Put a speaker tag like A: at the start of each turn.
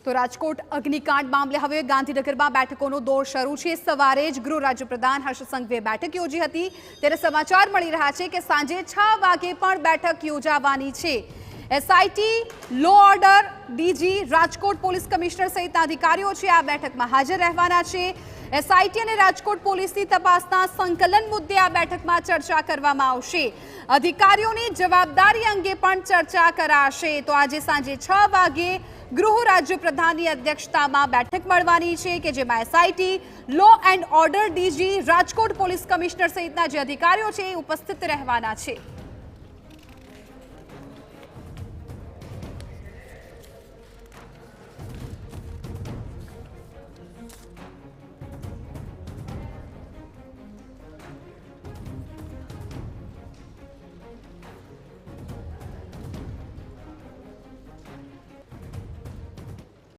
A: તો રાજકોટ અગ્નિકાંડ મામલે હવે ગાંધીનગરમાં બેઠકોનો દોર શરૂ છે। સવારે જ ગૃહ રાજ્યપ્રધાન હર્ષ સંઘવીએ બેઠક યોજી હતી, ત્યારે સમાચાર મળી રહ્યા છે કે સાંજે 6 વાગે પણ બેઠક યોજાવાની છે। SIT, law order DG, Rajkot police commissioner સહિતના અધિકારીઓ છે આ બેઠકમાં હાજર રહેવાના છે। એસઆઈટી અને રાજકોટ પોલીસની તપાસના સંકલન મુદ્દે આ બેઠકમાં ચર્ચા કરવામાં આવશે। અધિકારીઓની જવાબદારી અંગે પણ ચર્ચા કરાશે। તો આજે સાંજે 6 વાગે ગૃહ રાજ્યપ્રધાનની અધ્યક્ષતામાં બેઠક મળવાની છે કે જેમાં SIT, law and order DG, Rajkot police commissioner સહિતના જે અધિકારીઓ છે એ ઉપસ્થિત રહેવાના છે।